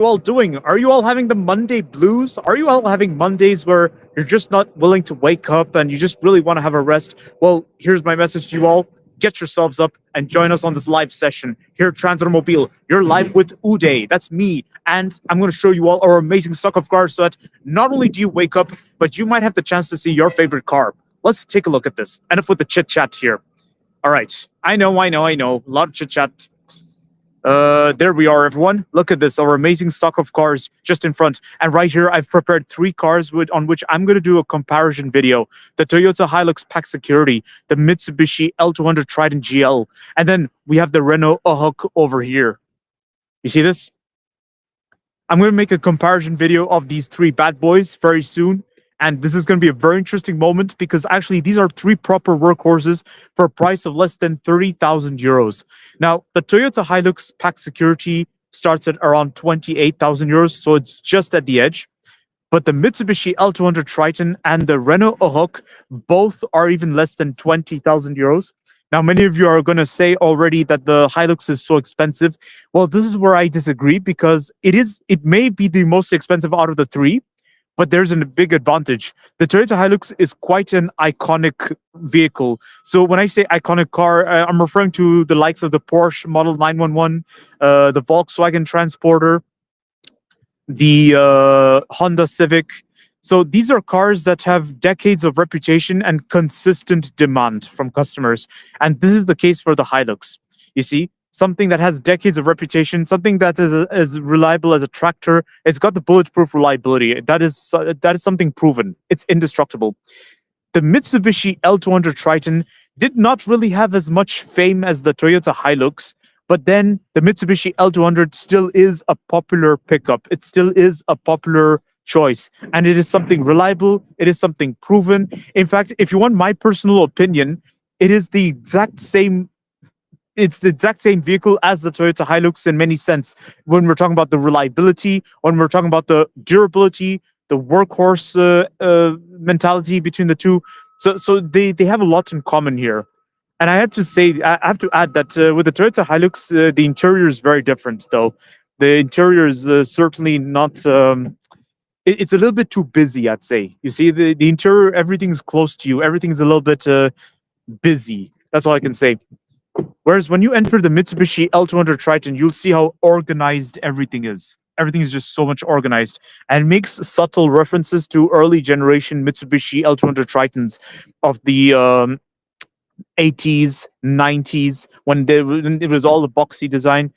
You all doing? Are you all having the Monday blues? Are you all having Mondays where you're just not willing to wake up and you just really want to have a rest? Well, here's my message to you all. Get yourselves up and join us on this live session here at Transautomobile. You're live with Uday. That's me. And I'm going to show you all our amazing stock of cars so that not only do you wake up, but you might have the chance to see your favorite car. Let's take a look at this. Enough with the chit chat here. All right. I know. A lot of chit chat. There we are, everyone. Look at this, our amazing stock of cars just in front. And right here, I've prepared three cars on which I'm going to do a comparison video. The Toyota Hilux Pack Security, the Mitsubishi L200 Triton GL, and then we have the Renault Ahok over here. You see this? I'm going to make a comparison video of these three bad boys very soon. And this is going to be a very interesting moment because actually these are three proper workhorses for a price of less than 30,000 euros. Now, the Toyota Hilux Pack Security starts at around 28,000 euros, so it's just at the edge. But the Mitsubishi L200 Triton and the Renault Ahok both are even less than 20,000 euros. Now, many of you are going to say already that the Hilux is so expensive. Well, this is where I disagree because it may be the most expensive out of the three. But there's a big advantage. The Toyota Hilux is quite an iconic vehicle. So when I say iconic car, I'm referring to the likes of the Porsche Model 911, the Volkswagen Transporter, the Honda Civic. So these are cars that have decades of reputation and consistent demand from customers. And this is the case for the Hilux. You see? Something that has decades of reputation, something that is as reliable as a tractor. It's got the bulletproof reliability. That is something proven. It's indestructible. The Mitsubishi L200 Triton did not really have as much fame as the Toyota Hilux, but then the Mitsubishi L200 still is a popular pickup. It still is a popular choice, and it is something reliable. It is something proven. In fact, if you want my personal opinion, it is the exact same. It's the exact same vehicle as the Toyota Hilux in many sense. When we're talking about the reliability, when we're talking about the durability, the workhorse mentality between the two. So they have a lot in common here. And I have to add that with the Toyota Hilux, the interior is very different, though. The interior is certainly not. It's a little bit too busy, I'd say. You see, the interior, everything's close to you. Everything's a little bit busy. That's all I can say. Whereas when you enter the Mitsubishi L200 Triton, you'll see how organized everything is. Everything is just so much organized and makes subtle references to early generation Mitsubishi L200 Tritons of the 80s, 90s, when it was all the boxy design.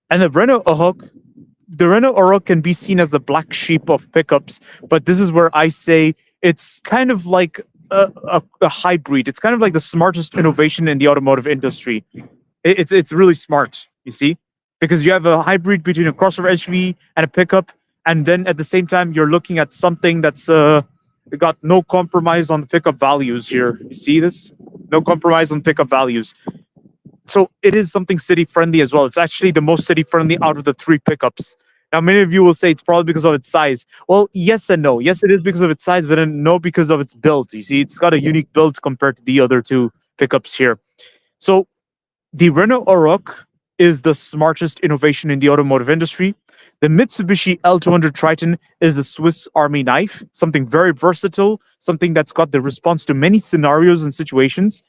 And the Renault Ahok can be seen as the black sheep of pickups, but this is where I say it's kind of like a hybrid. It's kind of like the smartest innovation in the automotive industry. It's really smart, you see, because you have a hybrid between a crossover SUV and a pickup, and then at the same time you're looking at something that's got no compromise on the pickup values here. You see this? No compromise on pickup values. So it is something city friendly as well. It's actually the most city friendly out of the three pickups. Now, many of you will say it's probably because of its size. Well, yes and no. Yes, it is because of its size, but then no because of its build. You see, it's got a unique build compared to the other two pickups here. So the Renault Ahok is the smartest innovation in the automotive industry. The Mitsubishi L200 Triton is a Swiss Army knife, something very versatile, something that's got the response to many scenarios and situations.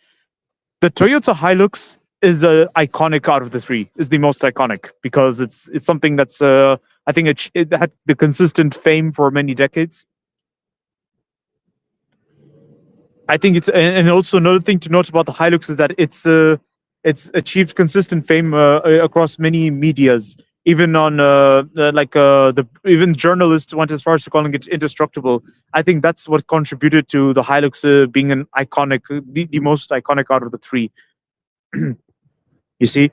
The Toyota Hilux is iconic out of the three, is the most iconic because it's something that's I think it had the consistent fame for many decades. I think and also another thing to note about the Hilux is that it's achieved consistent fame across many medias. Even on even journalists went as far as to calling it indestructible. I think that's what contributed to the Hilux being an iconic, the most iconic out of the three. You see?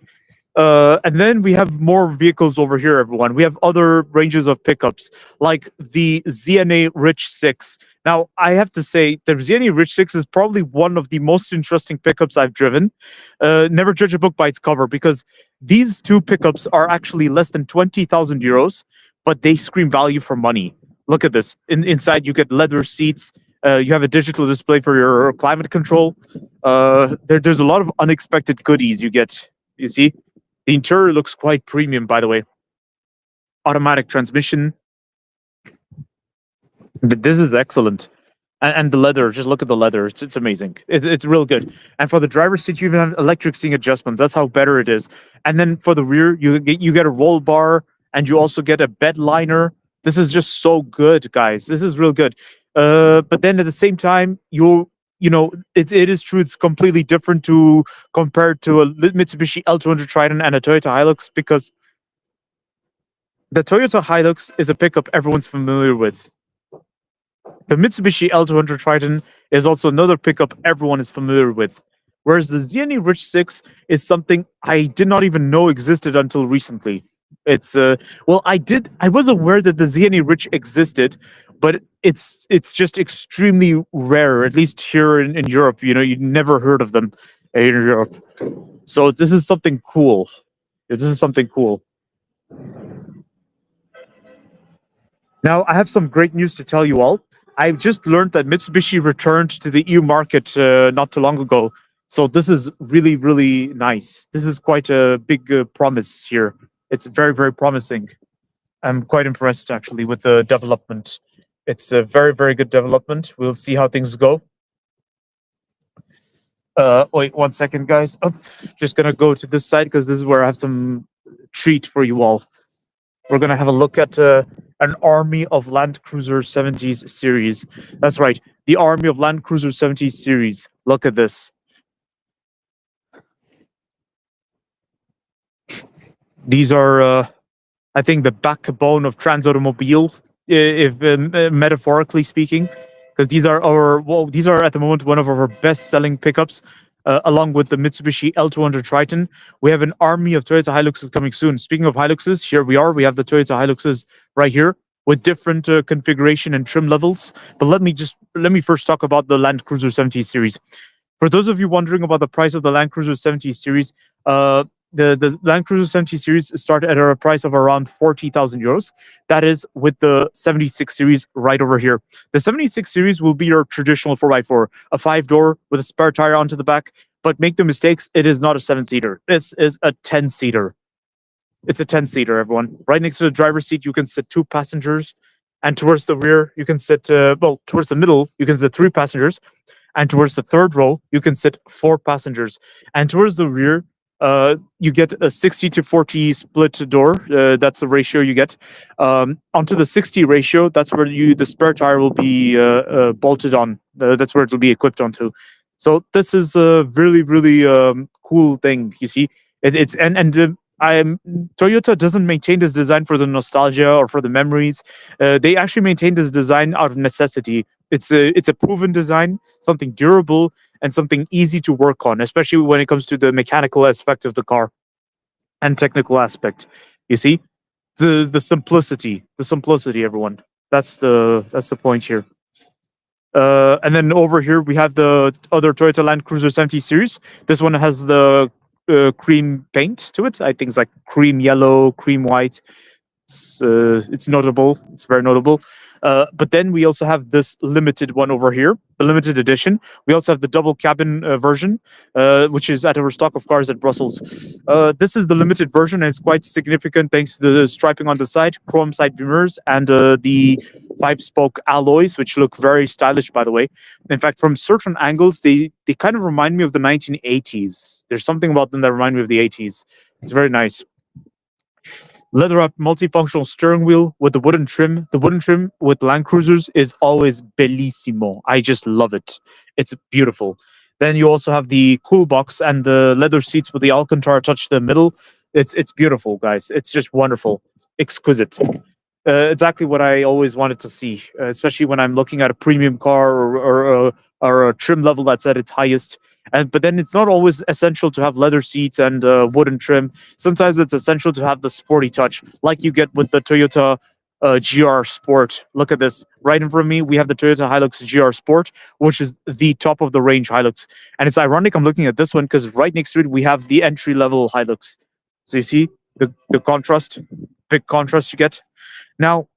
And then we have more vehicles over here, everyone. We have other ranges of pickups, like the ZNA Rich 6. Now, I have to say, the ZNA Rich 6 is probably one of the most interesting pickups I've driven. Never judge a book by its cover, because these two pickups are actually less than 20,000 euros, but they scream value for money. Look at this. Inside, you get leather seats. You have a digital display for your climate control. There's a lot of unexpected goodies you get, you see? The interior looks quite premium, by the way. automatic transmission. This is excellent. And the leather, just look at the leather. It's amazing. It's real good. And for the driver's seat, you even have electric seating adjustments. That's how better it is. And then for the rear, you get a roll bar, and you also get a bed liner. This is just so good, guys. This is real good. But then at the same time, it is true. It's completely different to compared to a Mitsubishi L200 Triton and a Toyota Hilux, because the Toyota Hilux is a pickup everyone's familiar with. The Mitsubishi L200 Triton is also another pickup everyone is familiar with. Whereas the ZNE Rich 6 is something I did not even know existed until recently. I was aware that the ZNE Rich existed, but it's just extremely rare, at least here in Europe. You never heard of them in Europe. So this is something cool. This is something cool. Now, I have some great news to tell you all. I've just learned that Mitsubishi returned to the EU market not too long ago. So this is really, really nice. This is quite a big promise here. It's very, very promising. I'm quite impressed actually with the development. It's a very, very good development. We'll see how things go. Wait 1 second, guys. Oh, just gonna go to this side because this is where I have some treat for you all. We're gonna have a look at an Army of Land Cruiser 70s series. That's right, the Army of Land Cruiser 70s series. Look at this. These are, I think, the backbone of Trans Automobile, if metaphorically speaking, because these are at the moment one of our best-selling pickups. Along with the Mitsubishi L200 Triton, we have an army of Toyota Hiluxes coming soon. Speaking of Hiluxes, here we are. We have the Toyota Hiluxes right here with different configuration and trim levels. But let me first talk about the Land Cruiser 70 series. For those of you wondering about the price of the Land Cruiser 70 series, the Land Cruiser 70 series start at a price of around 40,000 euros. That is with the 76 series right over here. The 76 series will be your traditional 4x4, a 5-door with a spare tire onto the back. But make no mistakes, it is not a 7-seater. This is a 10-seater. It's a 10-seater, everyone. Right next to the driver's seat, you can sit 2 passengers. And towards the rear, you can sit, towards the middle, you can sit 3 passengers. And towards the third row, you can sit 4 passengers. And towards the rear, you get a 60-40 split door. That's the ratio you get. Onto the 60 ratio, that's where the spare tire will be bolted on. That's where it will be equipped onto. So this is a really, really cool thing. You see, Toyota doesn't maintain this design for the nostalgia or for the memories. They actually maintain this design out of necessity. It's a proven design, something durable, and something easy to work on, especially when it comes to the mechanical aspect of the car and technical aspect. You see, the simplicity, everyone. That's the point here. And then over here we have the other Toyota Land Cruiser 70 series. This one has the cream paint to it. I think it's like cream yellow, cream white. It's notable. It's very notable. But then we also have this limited one over here, the limited edition. We also have the double cabin version, which is at our stock of cars at Brussels. This is the limited version, and it's quite significant thanks to the striping on the side, chrome side mirrors, and the 5-spoke alloys, which look very stylish, by the way. In fact, from certain angles, they kind of remind me of the 1980s. There's something about them that remind me of the 80s. It's very nice. Leather up multifunctional steering wheel with the wooden trim. The wooden trim with Land Cruisers is always bellissimo. I just love it. It's beautiful. Then you also have the cool box and the leather seats with the Alcantara touch to the middle. It's beautiful, guys. It's just wonderful, exquisite. Exactly what I always wanted to see, especially when I'm looking at a premium car or a trim level that's at its highest. But then it's not always essential to have leather seats and wooden trim. Sometimes it's essential to have the sporty touch, like you get with the Toyota GR Sport. Look at this. Right in front of me, we have the Toyota Hilux GR Sport, which is the top of the range Hilux. And it's ironic I'm looking at this one because right next to it, we have the entry level Hilux. So you see the contrast, big contrast you get. Now,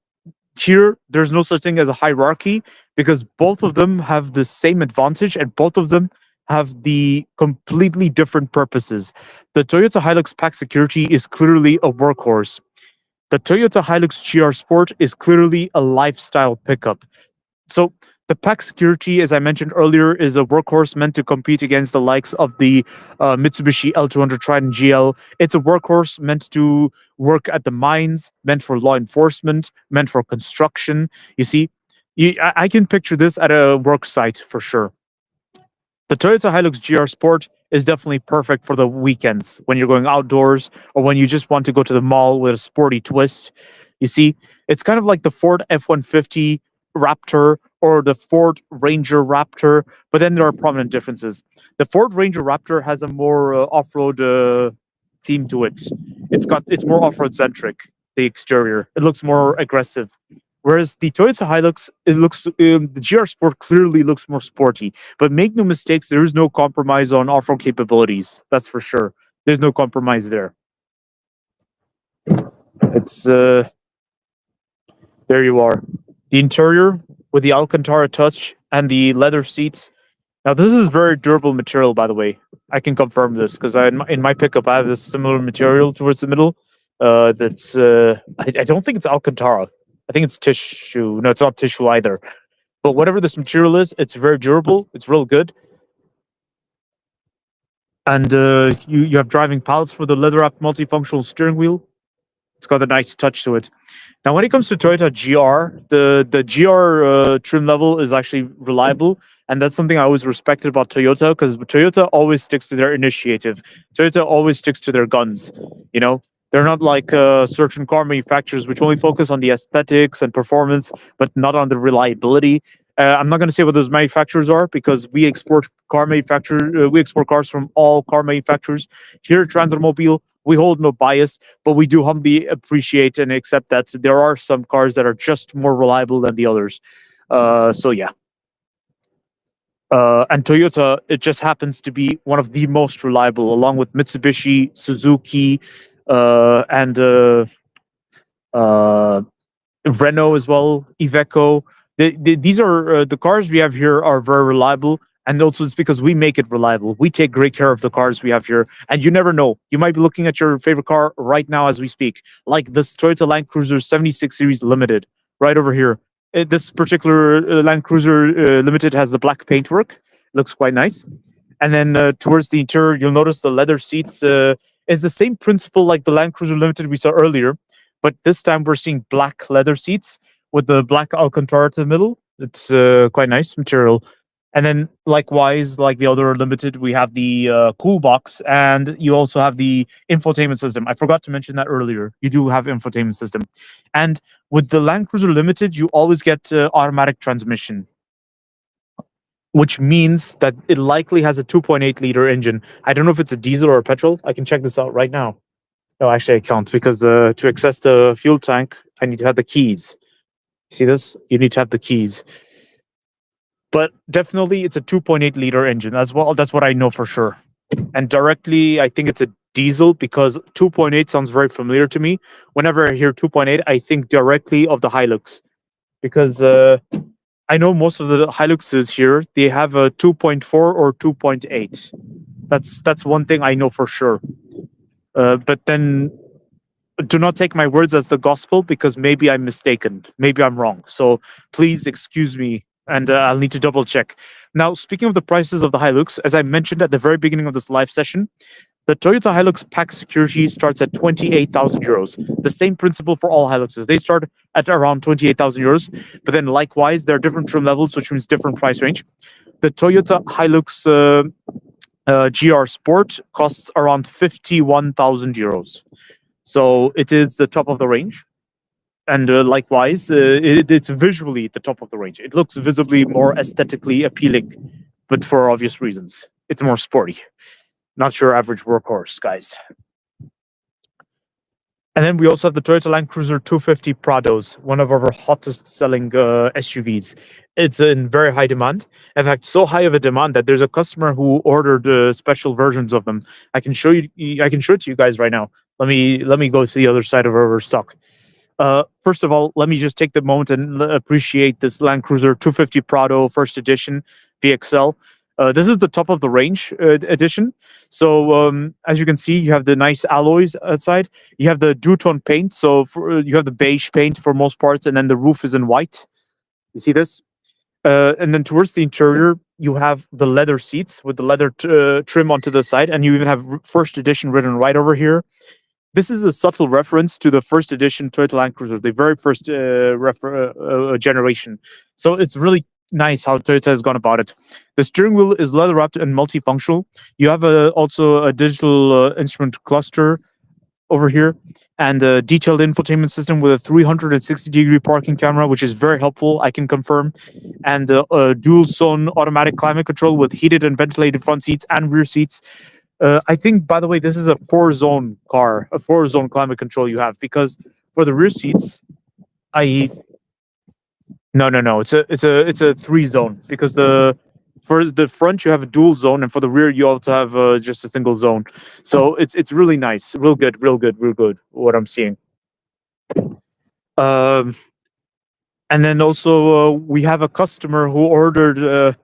here, there's no such thing as a hierarchy because both of them have the same advantage and both of them have the completely different purposes. The Toyota Hilux Pack Security is clearly a workhorse. The Toyota Hilux GR Sport is clearly a lifestyle pickup. So the pack security, as I mentioned earlier, is a workhorse meant to compete against the likes of the Mitsubishi L200 Triton GL. It's a workhorse meant to work at the mines, meant for law enforcement, meant for construction. You see, I can picture this at a work site for sure. The Toyota Hilux GR Sport is definitely perfect for the weekends when you're going outdoors or when you just want to go to the mall with a sporty twist. You see, it's kind of like the Ford F-150 Raptor or the Ford Ranger Raptor, but then there are prominent differences. The Ford Ranger Raptor has a more off-road theme to it. It's more off-road centric. The exterior, it looks more aggressive. Whereas the Toyota Hilux, the GR Sport clearly looks more sporty. But make no mistakes, there is no compromise on off-road capabilities. That's for sure. There's no compromise there. It's there you are. The interior with the Alcantara touch and the leather seats. Now this is very durable material, by the way. I can confirm this because in my pickup I have this similar material towards the middle. That's I don't think it's Alcantara. I think it's tissue. No, it's not tissue either. But whatever this material is, it's very durable. It's real good. And you have driving pallets for the leather-wrapped multifunctional steering wheel. It's got a nice touch to it. Now, when it comes to Toyota GR, the GR trim level is actually reliable, and that's something I always respected about Toyota because Toyota always sticks to their initiative. Toyota always sticks to their guns. You know, they're not like certain car manufacturers which only focus on the aesthetics and performance, but not on the reliability. I'm not going to say what those manufacturers are because we export we export cars from all car manufacturers. Here at Transautomobile, we hold no bias, but we do humbly appreciate and accept that there are some cars that are just more reliable than the others. So yeah. And Toyota, it just happens to be one of the most reliable, along with Mitsubishi, Suzuki, and Renault as well, Iveco. These are the cars we have here are very reliable, and also it's because we make it reliable. We take great care of the cars we have here, and you never know. You might be looking at your favorite car right now as we speak, like this Toyota Land Cruiser 76 Series Limited, right over here. This particular Land Cruiser Limited has the black paintwork. Looks quite nice. And then towards the interior, you'll notice the leather seats is the same principle like the Land Cruiser Limited we saw earlier, but this time we're seeing black leather seats with the black Alcantara to the middle. It's quite nice material. And then likewise, like the other Limited, we have the cool box, and you also have the infotainment system. I forgot to mention that earlier. You do have infotainment system. And with the Land Cruiser Limited, you always get automatic transmission, which means that it likely has a 2.8-liter engine. I don't know if it's a diesel or a petrol. I can check this out right now. No, actually I can't because to access the fuel tank, I need to have the keys. See this? You need to have the keys. But definitely it's a 2.8-liter engine as well. That's what I know for sure. And directly, I think it's a diesel because 2.8 sounds very familiar to me. Whenever I hear 2.8, I think directly of the Hilux because I know most of the Hiluxes here, they have a 2.4 or 2.8. That's one thing I know for sure. But then do not take my words as the gospel because maybe I'm mistaken. Maybe I'm wrong. So please excuse me and I'll need to double check. Now, speaking of the prices of the Hilux, as I mentioned at the very beginning of this live session, the Toyota Hilux pack security starts at 28,000 euros. The same principle for all Hiluxes. They start at around 28,000 euros, but then likewise, there are different trim levels, which means different price range. The Toyota Hilux GR Sport costs around 51,000 euros. So it is the top of the range. And likewise, it's visually the top of the range. It looks visibly more aesthetically appealing, but for obvious reasons. It's more sporty. Not your average workhorse, guys. And then we also have the Toyota Land Cruiser 250 Prados, one of our hottest selling SUVs. It's in very high demand. In fact, so high of a demand that there's a customer who ordered special versions of them. I can show you. I can show it to you guys right now. Let me go to the other side of our stock. First of all, let me just take the moment and appreciate this Land Cruiser 250 Prado First Edition VXL. This is the top of the range edition. So as you can see, you have the nice alloys outside. You have the two-tone paint. So you have the beige paint for most parts, and then the roof is in white. You see this? And then towards the interior, you have the leather seats with the leather trim onto the side, and you even have first edition written right over here. This is a subtle reference to the first edition Toyota Land Cruiser, the very first generation. So it's really nice how Toyota has gone about it. The steering wheel is leather wrapped and multifunctional. You have also a digital instrument cluster over here, and a detailed infotainment system with a 360-degree parking camera, which is very helpful, I can confirm, and a dual zone automatic climate control with heated and ventilated front seats and rear seats. I think, by the way, this is a 4-zone car, a 4-zone climate control you have, because for the rear seats, I no, it's a 3-zone, because for the front you have a dual zone, and for the rear you also have just a single zone. So it's really nice, real good. What I'm seeing. Um, and then also we have a customer who ordered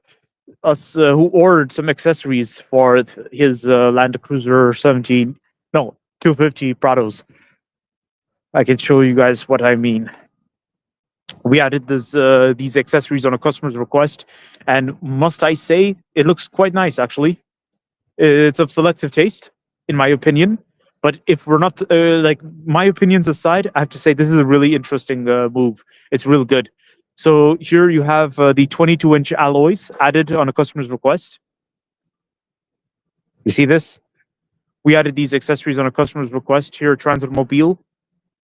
who ordered some accessories for his Land Cruiser 17, no, 250 Prados. I can show you guys what I mean. We added these accessories on a customer's request, and must I say, it looks quite nice actually. It's of selective taste, in my opinion. But if we're not like, my opinions aside, I have to say this is a really interesting move. It's real good. So here you have the 22-inch alloys added on a customer's request. You see this? We added these accessories on a customer's request here at Transit Mobile.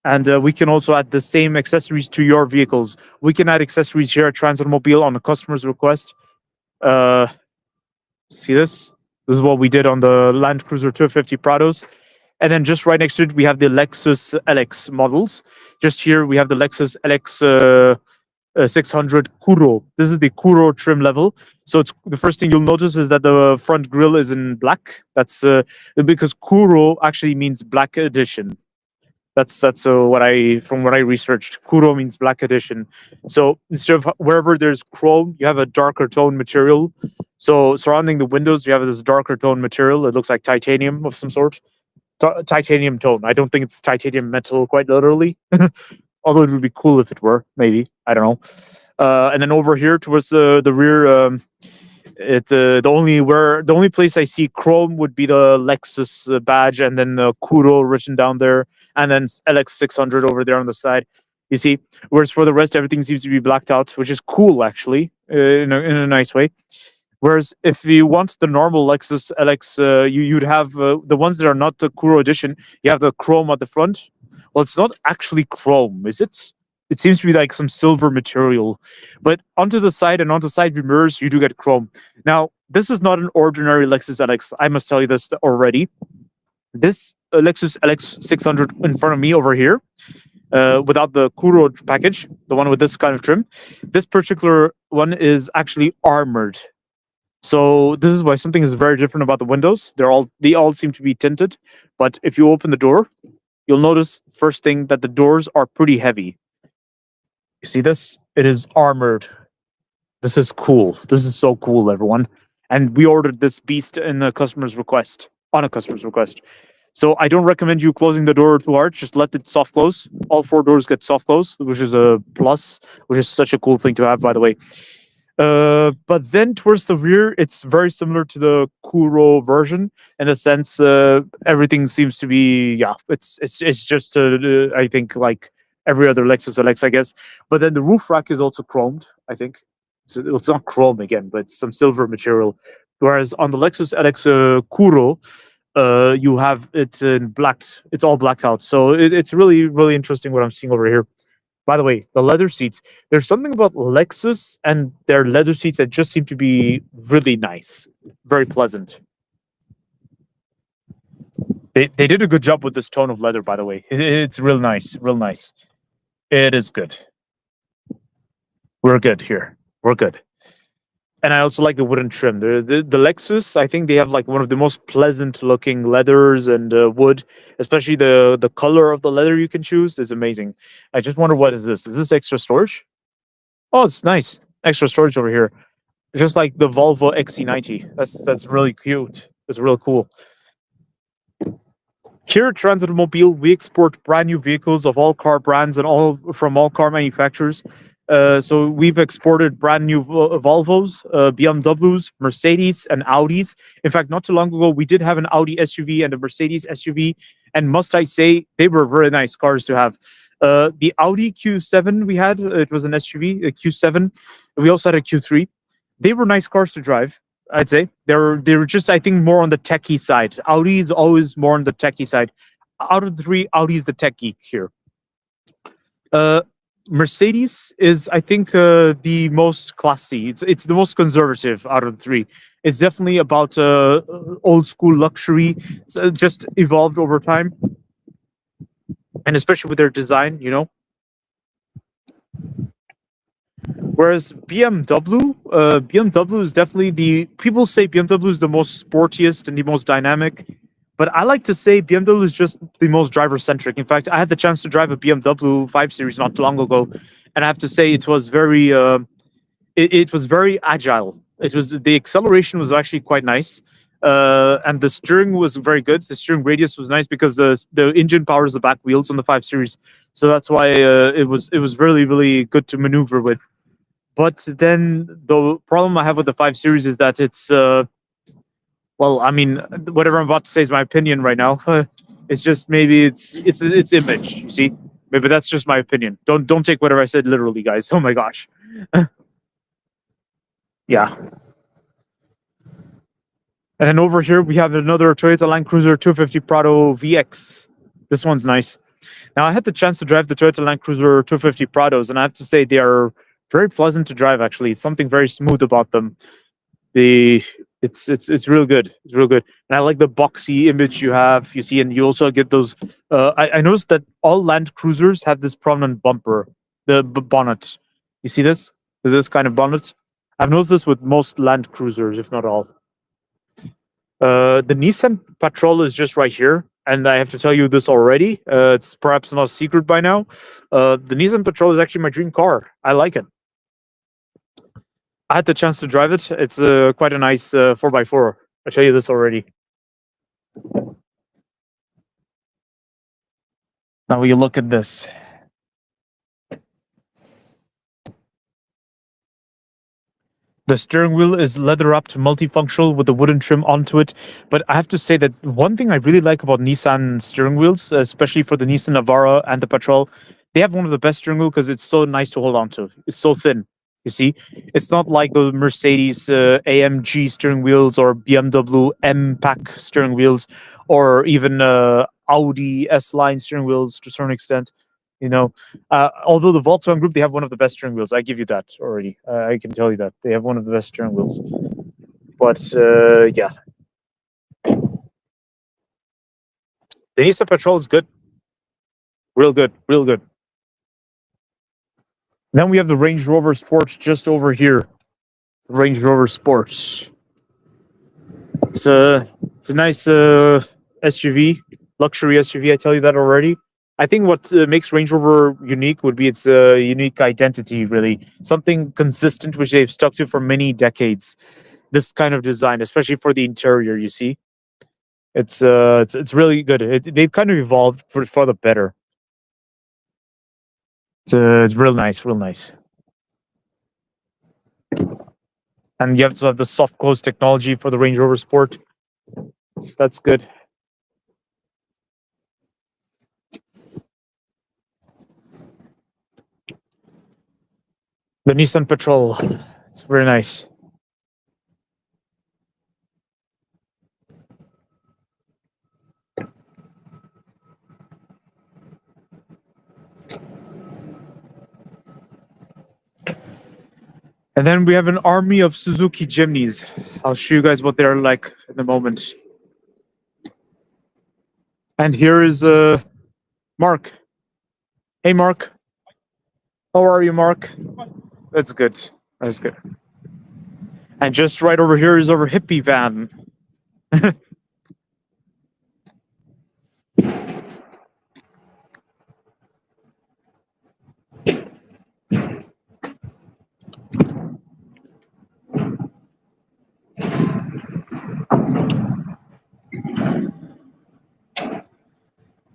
And we can also add the same accessories to your vehicles. We can add accessories here at Transit Mobile on a customer's request. See this? This is what we did on the Land Cruiser 250 Prados. And then just right next to it, we have the Lexus LX models. Just here, we have the Lexus LX 600 Kuro. This is the Kuro trim level. So it's the first thing you'll notice is that the front grille is in black. That's because Kuro actually means black edition. That's from what I researched. Kuro means black edition. So instead of wherever there's chrome, you have a darker tone material. So surrounding the windows, you have this darker tone material. It looks like titanium of some sort. Titanium tone. I don't think it's titanium metal quite literally. Although it would be cool if it were, maybe. I don't know. And then over here towards the rear, the only place I see chrome would be the Lexus badge, and then Kuro written down there, and then LX 600 over there on the side. You see, whereas for the rest, everything seems to be blacked out, which is cool actually, in a nice way. Whereas if you want the normal Lexus LX, you'd have the ones that are not the Kuro edition. You have the chrome at the front. Well, it's not actually chrome, is it? It seems to be like some silver material. But onto the side and onto side view mirrors, you do get chrome. Now, this is not an ordinary Lexus LX. I must tell you this already. This Lexus LX 600 in front of me over here, without the Kuro package, the one with this kind of trim, this particular one is actually armored. So this is why something is very different about the windows. They all seem to be tinted, but if you open the door, you'll notice first thing that the doors are pretty heavy. You see this? It is armored. This is cool. This is so cool, everyone. And we ordered this beast in a customer's request, on a customer's request. So I don't recommend you closing the door too hard. Just let it soft close. All 4 doors get soft close, which is a plus, which is such a cool thing to have, by the way. But then towards the rear, it's very similar to the Kuro version in a sense. Everything seems to be, yeah, it's just I think like every other Lexus LX, I guess. But then the roof rack is also chromed. I think it's not chrome again, but it's some silver material. Whereas on the Lexus LX Kuro, you have it in black. It's all blacked out. So it's really interesting what I'm seeing over here. By the way, the leather seats, there's something about Lexus and their leather seats that just seem to be really nice, very pleasant. They did a good job with this tone of leather, by the way. It's real nice, real nice. It is good. We're good here. We're good. And I also like the wooden trim. The Lexus, I think they have like one of the most pleasant looking leathers and wood, especially the color of the leather you can choose is amazing. I just wonder, what is this? Is this extra storage? Oh, it's nice. Extra storage over here. just like the Volvo XC90. That's really cute. It's real cool. Here at Transit Mobile, we export brand new vehicles of all car brands and all from all car manufacturers. So we've exported brand new Volvos, BMWs, Mercedes, and Audis. In fact, not too long ago, we did have an Audi SUV and a Mercedes SUV, and must I say, they were very nice cars to have. The Audi Q7 we had, it was an SUV, a Q7. We also had a Q3. They were nice cars to drive. I'd say they're just, I think, more on the techie side. Audi is always more on the techie side. Out of the three, Audi is the tech geek here. Uh, Mercedes is, I think, the most classy. It's the most conservative out of the three. It's definitely about old school luxury. It's, just evolved over time, and especially with their design, you know. Whereas BMW is definitely the people say BMW is the most sportiest and the most dynamic, but I like to say BMW is just the most driver centric. In fact, I had the chance to drive a BMW 5 Series not too long ago, and I have to say it was it was very agile. It was the acceleration was actually quite nice. And the steering was very good. The steering radius was nice because the engine powers the back wheels on the 5 Series, so that's why it was really good to maneuver with. But then the problem I have with the 5 Series is that it's well, I mean, whatever I'm about to say is my opinion right now. It's just maybe it's image. You see, maybe that's just my opinion. Don't take whatever I said literally, guys. Oh my gosh. Yeah. And then over here we have another Toyota Land Cruiser 250 Prado VX. This one's nice. Now I had the chance to drive the Toyota Land Cruiser 250 Prados, and I have to say they are very pleasant to drive. Actually, it's something very smooth about them. The it's real good. It's real good, and I like the boxy image you have. You see, and you also get those. I noticed that all Land Cruisers have this prominent bumper, the bonnet. You see this? This kind of bonnet. I've noticed this with most Land Cruisers, if not all. The Nissan Patrol is just right here, and I have to tell you this already. It's perhaps not a secret by now. The Nissan Patrol is actually my dream car. I like it. I had the chance to drive it. It's quite a nice 4x4. I'll tell you this already. Now you look at this. The steering wheel is leather-wrapped, multifunctional with a wooden trim onto it. But I have to say that one thing I really like about Nissan steering wheels, especially for the Nissan Navara and the Patrol, they have one of the best steering wheel because it's so nice to hold on to. It's so thin. You see, it's not like the Mercedes AMG steering wheels or BMW M Pack steering wheels, or even Audi S line steering wheels to a certain extent. You know, although the Volkswagen Group, they have one of the best steering wheels. I give you that already. I can tell you that they have one of the best steering wheels. But yeah, the Nissan Patrol is good, real good, real good. Then we have the Range Rover Sport just over here. Range Rover Sports. It's a nice SUV, luxury SUV. I tell you that already. I think what makes Range Rover unique would be its unique identity, really. Something consistent, which they've stuck to for many decades. This kind of design, especially for the interior, you see. It's really good. They've kind of evolved for the better. It's real nice, real nice. And you have to have the soft close technology for the Range Rover Sport. That's good. The Nissan Patrol. It's very nice. And then we have an army of Suzuki Jimneys. I'll show you guys what they're like in a moment. And here is Mark. Hey, Mark. How are you, Mark? That's good. That's good. And just right over here is our hippie van.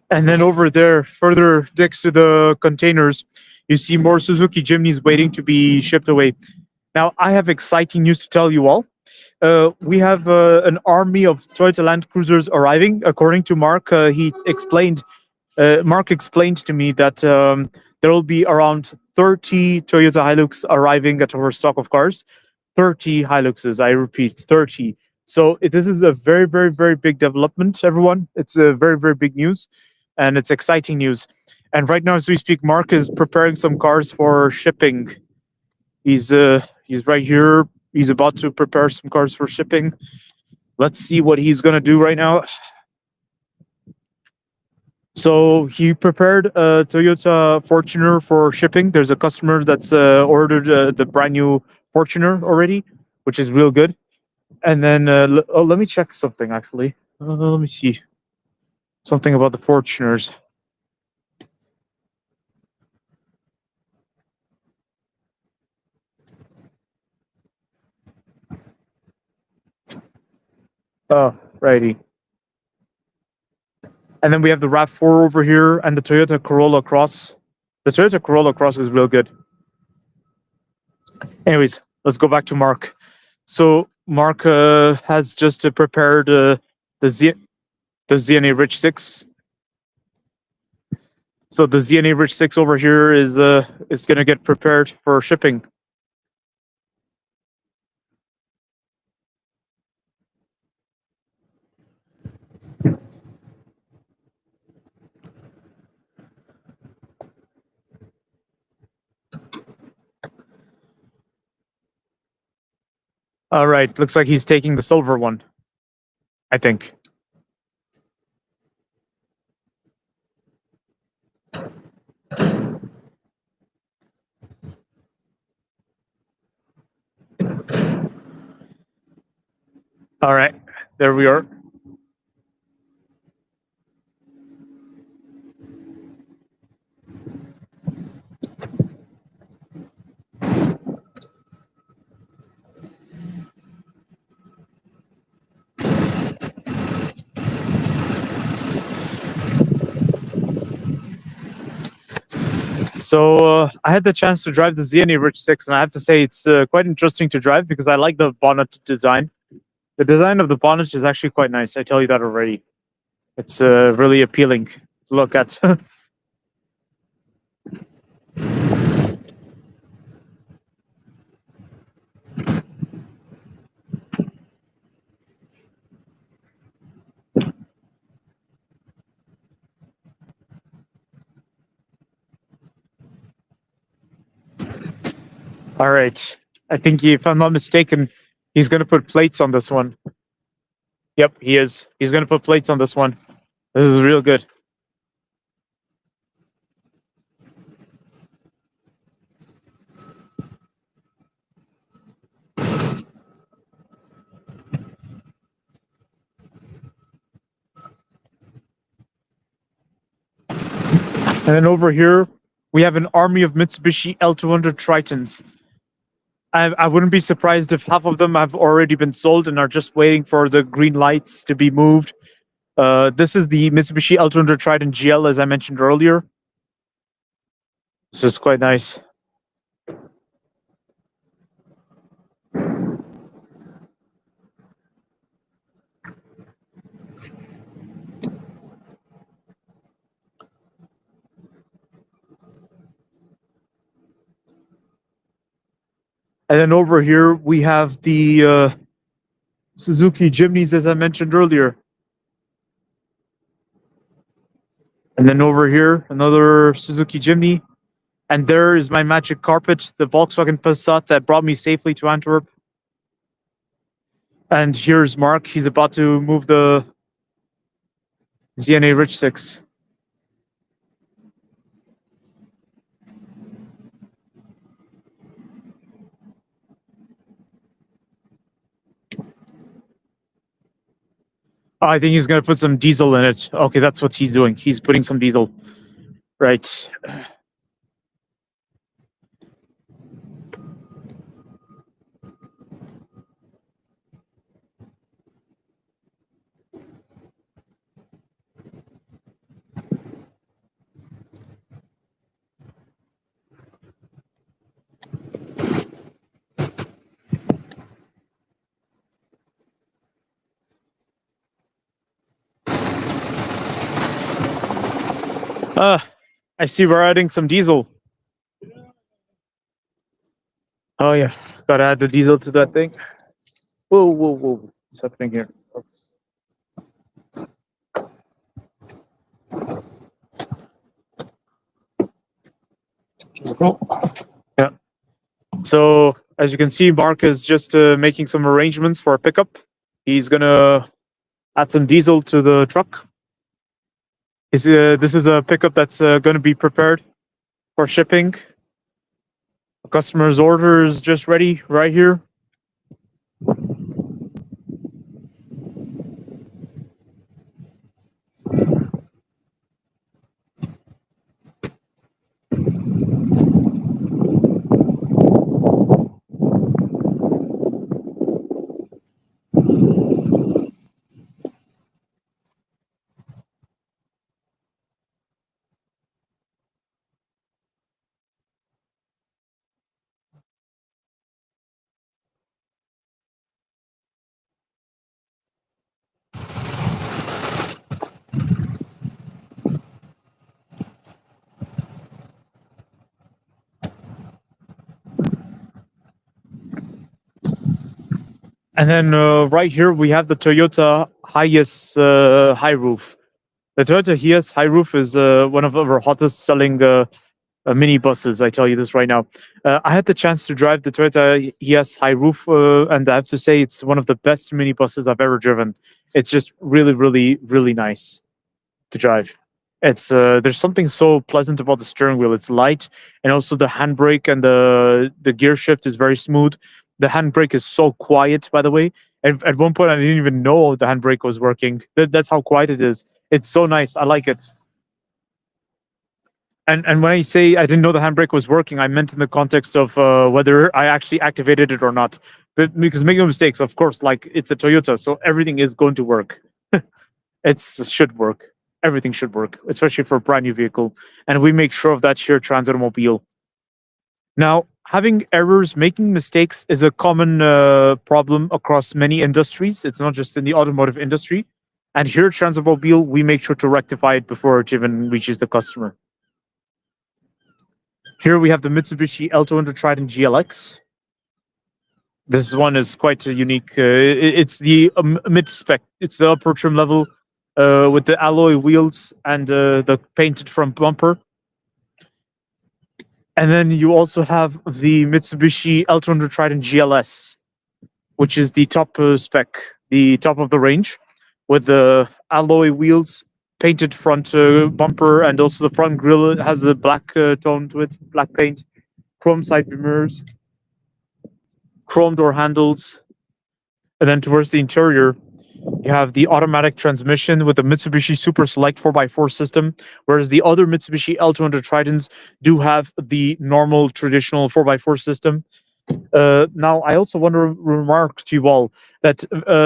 And then over there, further next to the containers, you see more Suzuki Jimneys waiting to be shipped away. Now, I have exciting news to tell you all. We have an army of Toyota Land Cruisers arriving. According to Mark, Mark explained to me that there will be around 30 Toyota Hilux arriving at our stock of cars. 30 Hiluxes, I repeat, 30. So this is a very, very, very big development, everyone. It's a very, very big news, and it's exciting news. And right now, as we speak, Mark is preparing some cars for shipping. He's right here. He's about to prepare some cars for shipping. Let's see what he's gonna do right now. So he prepared a Toyota Fortuner for shipping. There's a customer that's ordered the brand new Fortuner already, which is real good. And then let me check something actually. Let me see something about the Fortuners. Oh, righty. And then we have the RAV4 over here and the Toyota Corolla Cross. The Toyota Corolla Cross is real good. Anyways, let's go back to Mark. So Mark has just prepared the ZNA Rich 6. So the ZNA Rich 6 over here is going to get prepared for shipping. All right, looks like he's taking the silver one, I think. All right, there we are. So I had the chance to drive the ZNA Rich 6, and I have to say it's quite interesting to drive because I like the bonnet design. The design of the bonnet is actually quite nice. I tell you that already. It's really appealing to look at. All right. I think if I'm not mistaken, he's going to put plates on this one. Yep, he is. He's going to put plates on this one. This is real good. And then over here, we have an army of Mitsubishi L200 Tritons. I wouldn't be surprised if half of them have already been sold and are just waiting for the green lights to be moved. This is the Mitsubishi L200 Triton GL, as I mentioned earlier. This is quite nice. And then over here, we have the Suzuki Jimneys, as I mentioned earlier. And then over here, another Suzuki Jimny. And there is my magic carpet, the Volkswagen Passat that brought me safely to Antwerp. And here's Mark. He's about to move the ZNA Rich 6. I think he's going to put some diesel in it. Okay, that's what he's doing. He's putting some diesel. Right. I see we're adding some diesel. Oh yeah, gotta add the diesel to that thing. Whoa, whoa, whoa! What's happening here? Yeah. So as you can see, Mark is just making some arrangements for a pickup. He's gonna add some diesel to the truck. This is a pickup that's gonna be prepared for shipping. The customer's order is just ready right here. And then right here we have the Toyota Hiace high roof. The Toyota Hiace high roof is one of our hottest selling mini buses. I tell you this right now. I had the chance to drive the Toyota Hiace high roof, and I have to say it's one of the best mini buses I've ever driven. It's just really, really, really nice to drive. It's there's something so pleasant about the steering wheel. It's light, and also the handbrake and the gear shift is very smooth. The handbrake is so quiet, by the way. And at one point, I didn't even know the handbrake was working. That's how quiet it is. It's so nice. I like it. And when I say I didn't know the handbrake was working, I meant in the context of whether I actually activated it or not. But because make no mistakes, of course, like it's a Toyota, so everything is going to work. It should work. Everything should work, especially for a brand new vehicle. And we make sure of that here at Transit Mobile. Now, having errors, making mistakes is a common problem across many industries. It's not just in the automotive industry. And here at Transit Mobile, we make sure to rectify it before it even reaches the customer. Here we have the Mitsubishi L200 Trident GLX. This one is quite unique. It's the mid spec. It's the upper trim level with the alloy wheels and the painted front bumper. And then you also have the Mitsubishi L200 Trident GLS, which is the top spec, the top of the range, with the alloy wheels, painted front bumper, and also the front grille has a black tone to it, black paint, chrome side mirrors, chrome door handles. And then towards the interior, you have the automatic transmission with the Mitsubishi Super Select 4x4 system, whereas the other Mitsubishi L200 Tridents do have the normal traditional 4x4 system. Now, I also want to remark to you all that,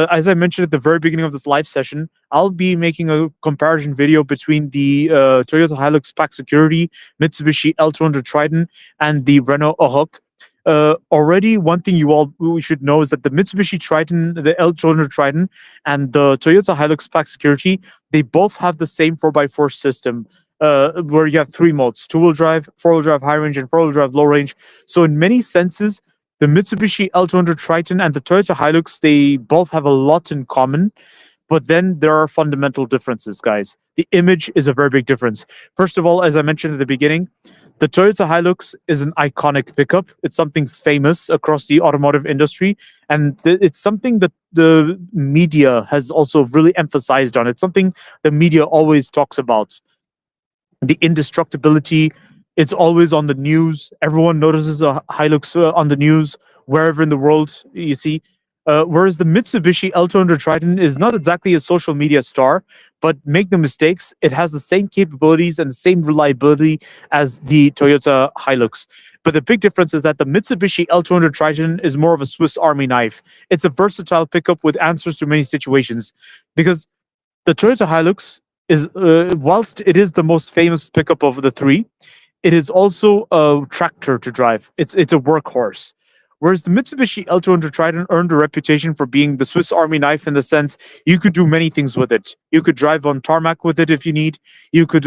as I mentioned at the very beginning of this live session, I'll be making a comparison video between the Toyota Hilux Pack Security, Mitsubishi L200 Trident, and the Renault Aruc. Already, one thing we should know is that the Mitsubishi Triton, the L200 Triton, and the Toyota Hilux Pack Security, they both have the same 4x4 system, where you have three modes: two-wheel drive, four-wheel drive high range, and four-wheel drive low range. So, in many senses, the Mitsubishi L200 Triton and the Toyota Hilux, they both have a lot in common. But then there are fundamental differences, guys. The image is a very big difference. First of all, as I mentioned at the beginning, the Toyota Hilux is an iconic pickup. It's something famous across the automotive industry. And it's something that the media has also really emphasized on. It's something the media always talks about. The indestructibility, it's always on the news. Everyone notices a Hilux on the news wherever in the world you see. Whereas the Mitsubishi L200 Triton is not exactly a social media star, but make no mistakes, it has the same capabilities and the same reliability as the Toyota Hilux. But the big difference is that the Mitsubishi L200 Triton is more of a Swiss Army knife. It's a versatile pickup with answers to many situations, because the Toyota Hilux is, whilst it is the most famous pickup of the three, it is also a tractor to drive. It's a workhorse. Whereas the Mitsubishi L200 Triton earned a reputation for being the Swiss Army knife, in the sense you could do many things with it. You could drive on tarmac with it if you need. You could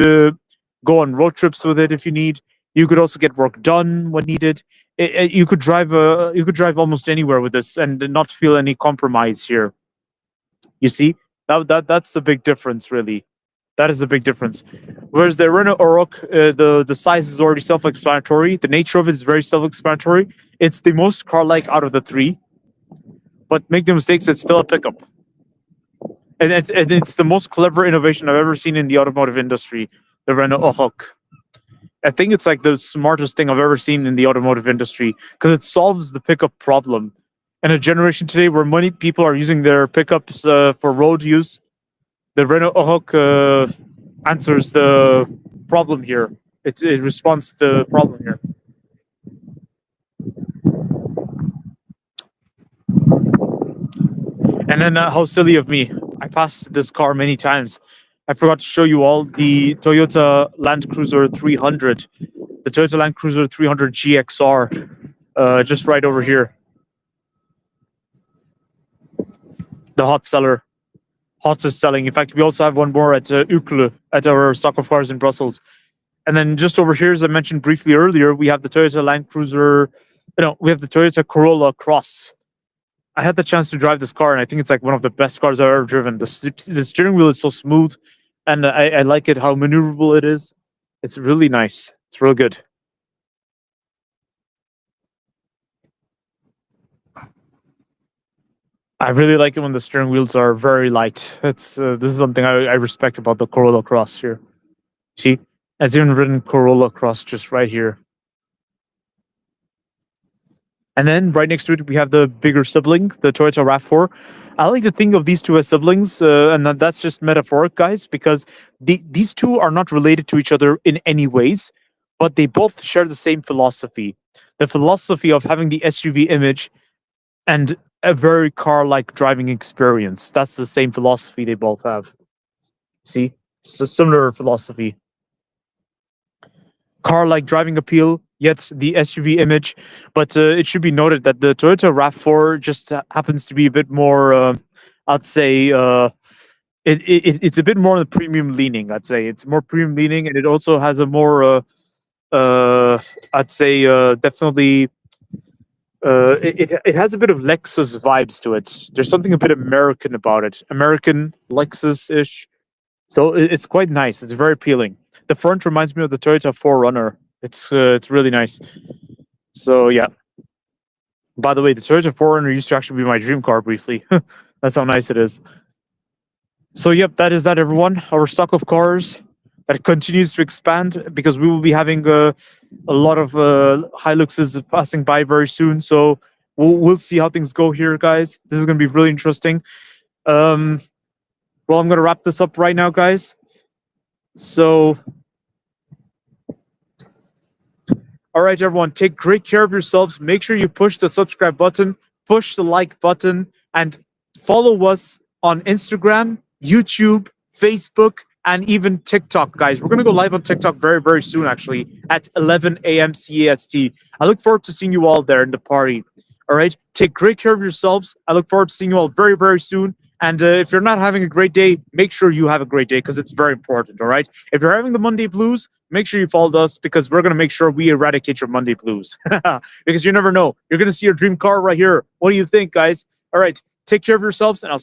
go on road trips with it if you need. You could also get work done when needed. You could drive almost anywhere with this and not feel any compromise here. You see, that's the big difference, really. That is a big difference. Whereas the Renault Oroch, the size is already self-explanatory. The nature of it is very self-explanatory. It's the most car-like out of the three, but make no mistakes, it's still a pickup. And it's the most clever innovation I've ever seen in the automotive industry, the Renault Oroch. I think it's like the smartest thing I've ever seen in the automotive industry because it solves the pickup problem. In a generation today where many people are using their pickups for road use, the Renault Oroch answers the problem here. It responds to the problem here. And then how silly of me. I passed this car many times. I forgot to show you all the Toyota Land Cruiser 300. The Toyota Land Cruiser 300 GXR. Just right over here. The hot seller. Hottest selling. In fact, we also have one more at Uccle, at our stock of cars in Brussels. And then just over here, as I mentioned briefly earlier, we have the Toyota Land Cruiser. We have the Toyota Corolla Cross. I had the chance to drive this car, and I think it's like one of the best cars I've ever driven. The steering wheel is so smooth, and I like it how maneuverable it is. It's really nice. It's real good. I really like it when the steering wheels are very light. This is something I respect about the Corolla Cross here. See, it's even written Corolla Cross just right here. And then right next to it, we have the bigger sibling, the Toyota RAV4. I like to think of these two as siblings, and that's just metaphoric, guys, because these two are not related to each other in any ways, but they both share the same philosophy. The philosophy of having the SUV image and a very car-like driving experience. That's the same philosophy they both have. See? It's a similar philosophy. Car-like driving appeal, yet the SUV image. But it should be noted that the Toyota RAV4 just happens to be a bit more, I'd say, it's a bit more on the premium leaning, I'd say. It's more premium leaning, and it also has a more, I'd say, definitely, it has a bit of Lexus vibes to it. There's something a bit American about it. American, Lexus-ish. So it's quite nice. It's very appealing. The front reminds me of the Toyota 4Runner. It's really nice. So yeah. By the way, the Toyota 4Runner used to actually be my dream car briefly. That's how nice it is. So yep, that is that, everyone. Our stock of cars that continues to expand because we will be having a lot of Hiluxes passing by very soon. So we'll see how things go here, guys. This is going to be really interesting. Well, I'm going to wrap this up right now, guys. So, all right, everyone, take great care of yourselves. Make sure you push the subscribe button, push the like button, and follow us on Instagram, YouTube, Facebook, and even TikTok, guys. We're going to go live on TikTok very, very soon, actually, at 11 a.m. CAST. I look forward to seeing you all there in the party. All right, take great care of yourselves. I look forward to seeing you all very, very soon. And if you're not having a great day, make sure you have a great day because it's very important, all right? If you're having the Monday blues, make sure you follow us because we're going to make sure we eradicate your Monday blues. Because you never know. You're going to see your dream car right here. What do you think, guys? All right, take care of yourselves, and I'll see you.